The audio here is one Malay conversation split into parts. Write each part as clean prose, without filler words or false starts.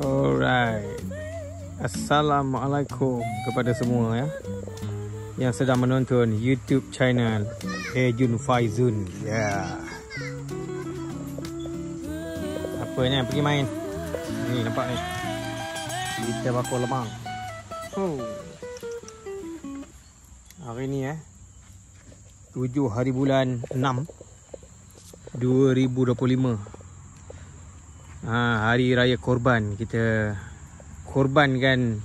Alright. Assalamualaikum kepada semua ya yang sedang menonton YouTube channel Ejun Faizun. Ya. Apa ni pergi main. Ni nampak ni. Kita bakar lemang. Hari ni 7 hari bulan 6 2025. Hari raya korban. Kita korbankan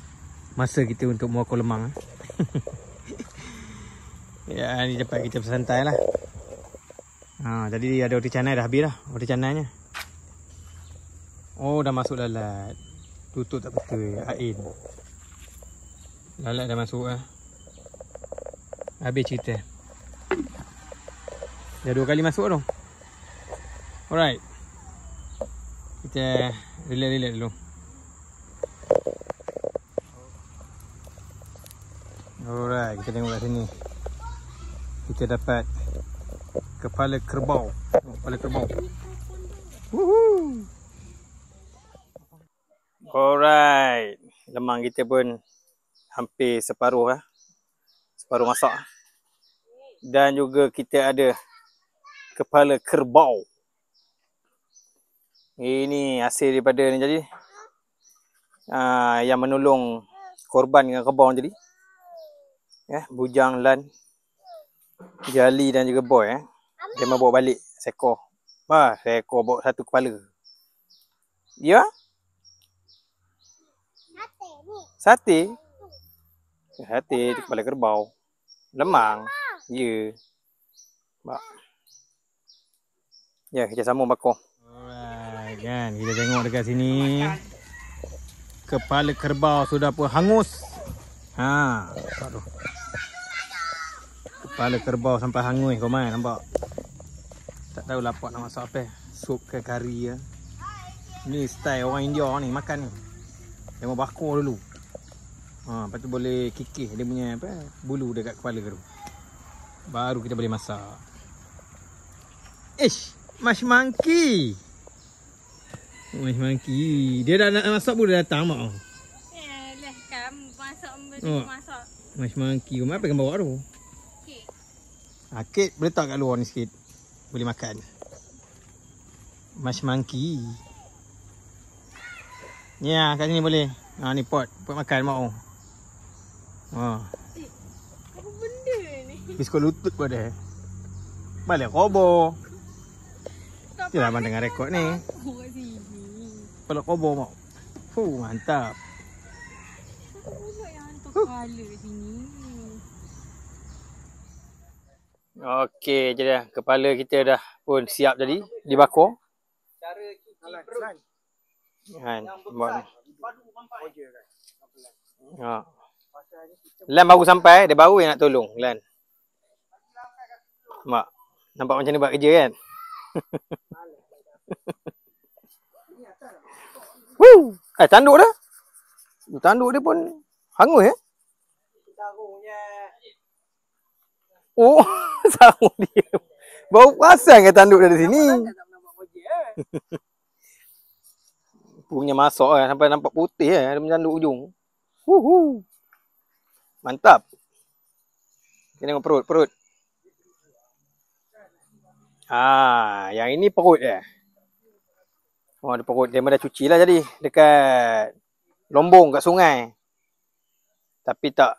masa kita untuk mengukur lemang. Ya, ni dapat kita bersantai lah. Jadi ada roti canai dah habis dah. Roti canainya. Oh, dah masuk lalat. Tutup tak betul. Ain. Lalat dah masuk lah. Habis cerita. Dah 2 kali masuk tu. Alright. Kita relax-relax dulu. Alright, kita tengok kat sini. Kita dapat kepala kerbau. Kepala kerbau. Woohoo. Alright. Lemang kita pun hampir separuh lah. Separuh masak. Dan juga kita ada kepala kerbau. Ini hasil daripada ni jadi. Yang menolong korban dengan kerbau jadi. Ya, bujang, lan, jali dan juga boy. Dia mau bawa balik seekor. Seekor bawa 1 kepala. Ya? Sate. Sate tu kepala kerbau. Lemang. Ya. Ya, kita sambung bakar. Alright, kan. Kita tengok dekat sini. Kepala kerbau sudah pun hangus. Aduh. Kepala kerbau sampai hangus kau main nampak. Tak tahu lapak nak masak apa. Sup ke kari ya. Ni style orang India ni makan ni. Dia mau bakar dulu. Lepas tu boleh kikis dia punya apa bulu dekat kepala tu. Baru kita boleh masak. Mas monkey. Mas monkey. Dia dah nak masak pun dia datang mak. Yalah kamu masak. Mas monkey. Apa yang bawa tu? Kek boleh tak kat luar ni sikit. Boleh makan. Mas monkey. Ya, kat sini boleh. Ni pot makan mak. Apa benda ni? Biskut lutut pun ada. Balik kobo. Dia dah tengah rekod ni. Peluk kobo mak. Mantap. Pula yang hantar kepala sini. Okey je dah. Kepala kita dah pun siap jadi. Dibakar. Cara cuci perut. Kan. Lan baru sampai. Dia baru yang nak tolong. Lan. Mak. Nampak macam ni buat kerja kan? Tanduk dah. Tanduk dia pun hangus ya. Oh, sarung dia. Bau perasan ke tanduk dari sini? Punya masuk sampai nampak putih ada menyanduk ujung. Mantap. Kita tengok perut. Yang ini perut dia. Oh, ada perut. Dia dah cuci lah jadi dekat Lombong kat sungai. Tapi tak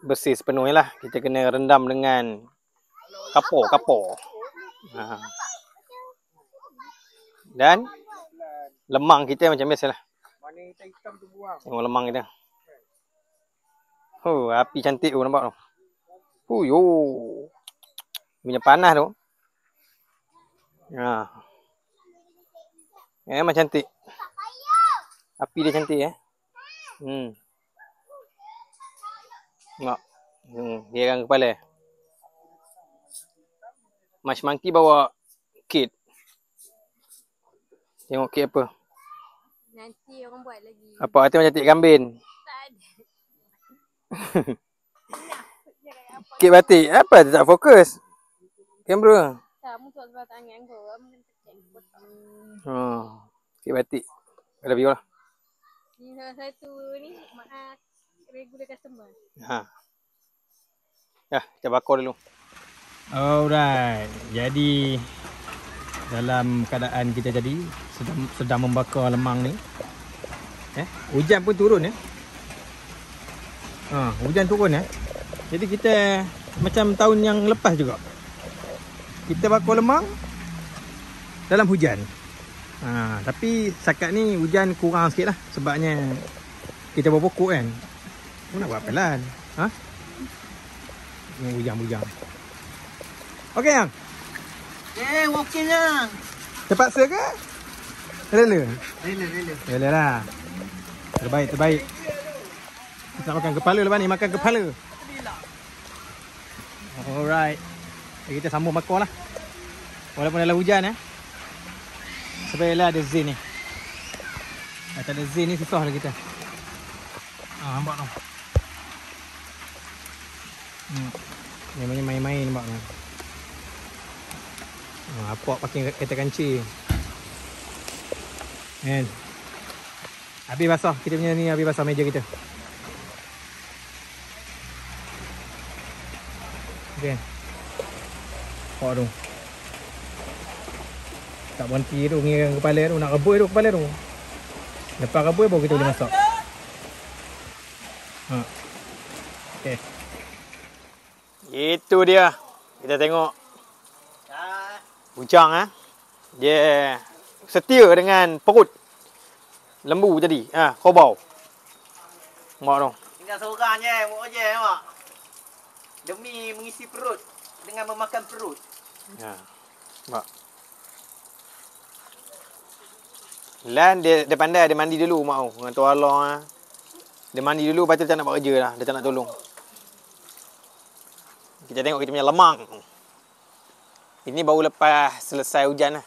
bersih sepenuhnya lah. Kita kena rendam dengan kapur. Dan lemang kita macam biasalah. Mana hitam tu buang. Tengok lemang kita. Api cantik tu nampak tu. Punya panas tu. Memang cantik. Api dia cantik Tengok. Dia kan kepala. Mas Monkey bawa kit. Tengok kit apa? Nanti orang buat lagi. Apa hati macam cantik kambing? Tak ada. Kit batik. Apa dia tak fokus? Kamera. Tak, musuh sebelah tangan kau. Mungkin tercek. Kit batik. Ada view lah. Ni salah satu ni regular customer. Kita bakar dulu. Alright. Jadi dalam keadaan kita sedang membakar lemang ni. Hujan pun turun hujan turun Jadi kita macam tahun yang lepas juga. Kita bakar lemang dalam hujan. Tapi setakat ni hujan kurang sikit lah. Sebabnya kita bawa pokok kan. Nak buat apa lah. Hujan-hujan. Okey yang? Okey lah. Terpaksa ke? Rela? Rela. Rela lah. Terbaik. Kita nak makan kepala lepas ni. Makan kepala. Alright. Kita sambung bakar lah. Walaupun dalam hujan sebab lah ada zen ni. Tak ada zen ni susah lah kita. Nampak tu. Dia main-main nampak tu. Apa pakai kereta kancing. Kan. Habis basah. Kita punya ni habis basah meja kita. Okay. Nampak tu. Tak berhenti tu ngiring kepala tu. Nak rebus tu kepala tu. Lepas rebus baru kita boleh masak. Okay. Itu dia. Kita tengok. Bujang dia setia dengan perut. Lembu jadi. Kobau. Nampak tu. Tinggal seorang je. Buat je nampak. Demi mengisi perut. Dengan memakan perut. Nampak. Lan dia pandai. Dia mandi dulu mak tu. Dengan tuan Allah. Dia mandi dulu. Lepas tu dia tak nak buat kerja lah. Dia tak nak tolong. Kita tengok kita punya lemang. Ini baru lepas selesai hujan lah.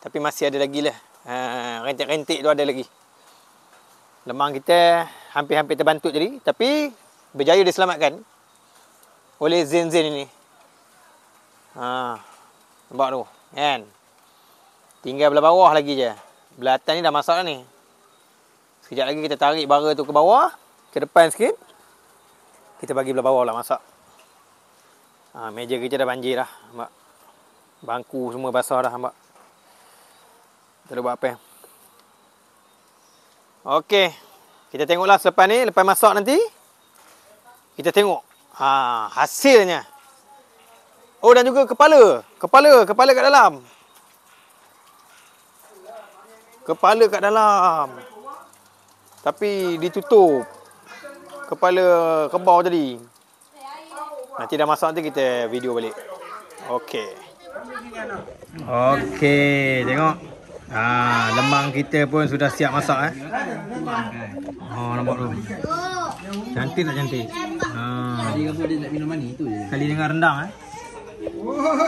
Tapi masih ada lagi lah. Rentik-rentik tu ada lagi. Lemang kita hampir-hampir terbantuk tadi. Tapi berjaya diselamatkan oleh zen-zen ini. Nampak tu. Kan? Tinggal belah bawah lagi je. Belah atas ni dah masak dah ni. Sekejap lagi kita tarik bara tu ke bawah. Ke depan sikit. Kita bagi belah bawah lah masak. Meja kita dah banjir dah. Nampak? Bangku semua basah dah. Nampak? Tak ada buat apa. Okey. Kita tengoklah selepas ni. Lepas masak nanti. Kita tengok. Hasilnya. Oh, dan juga kepala. Kepala kat dalam. Kepala kat dalam. Tapi ditutup. Kepala kebau tadi. Nanti dah masak nanti kita video balik. Okey. Okey, tengok. Lemang kita pun sudah siap masak nampak tu. Cantik tak cantik? Kali kamu dia nak minum mani tu je. Kali dengan rendang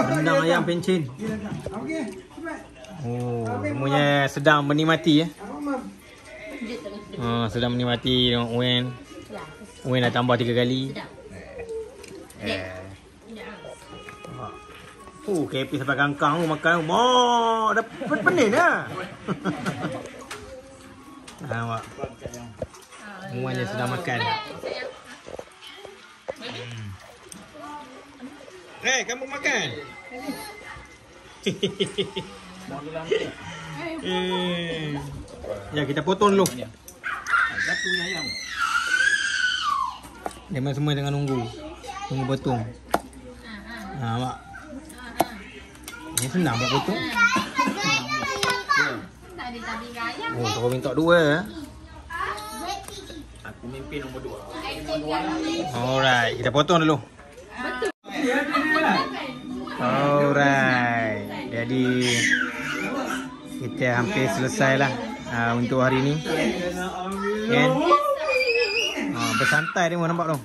rendang ayam pencen. Semuanya sedang menikmati sedang menikmati. Tengok Wen dah tambah 3 kali. KP sampai kangkang tu makan. Dah pening dah. Nampak. Semuanya sudah makan. Kamu makan. Ya, kita potong dulu. Satu ayam. Dia semua tengah nunggu potong. Nampak. Ini senang buat potong. Oh, kau minta 2. Aku mimpi nombor 2. Alright, kita potong dulu. Alright. Jadi kita hampir selesai lah untuk hari ni. Kan? Bersantai dia nampak tu.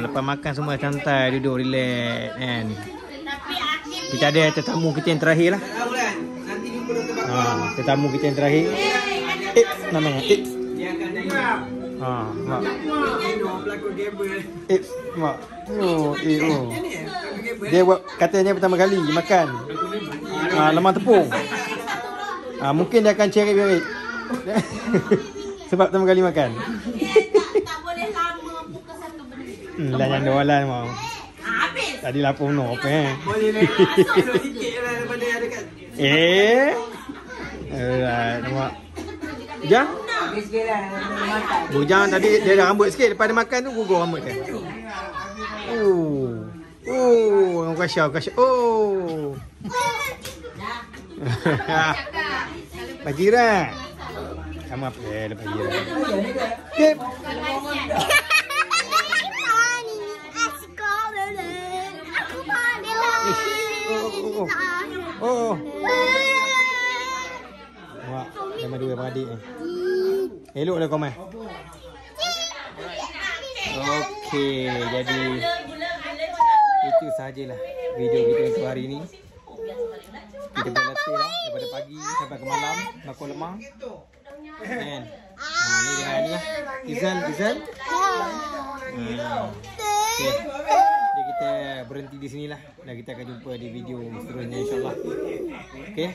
Lepas makan semua santai, duduk relax kan. Kita ada tetamu kita yang terakhir lah. Tetamu kita yang terakhir. Namanya mak. Mak. Dia buat katanya pertama kali makan lemang tepung. Mungkin dia akan cerit-cerit. Sebab pertama kali makan. Tak boleh lama buka satu benda. Dah yang doalan mau. Habis. Tadi lapar no apa Boleh lah. Sikit lah daripada yang dekat. Alright, nampak. Bujang? Bujang tadi dia ada rambut sikit. Lepas dia makan tu gugur rambut dia. Kasih. Pak Jiran. Kamu apa lepas Jiran? Kep. Wah, sama dua adik ni. Eloklah kau mai. Okey, jadi itu sahajalah video kita untuk hari ini. Kita berlatih lah daripada pagi sampai ke malam bakul lemang. Kan? Ni dengan ni lah. Izal. Okey. Jadi kita berhenti di sinilah dan kita akan jumpa di video seterusnya insya-Allah. Okey.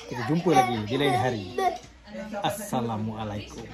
Kita jumpa lagi di lain hari. Assalamualaikum.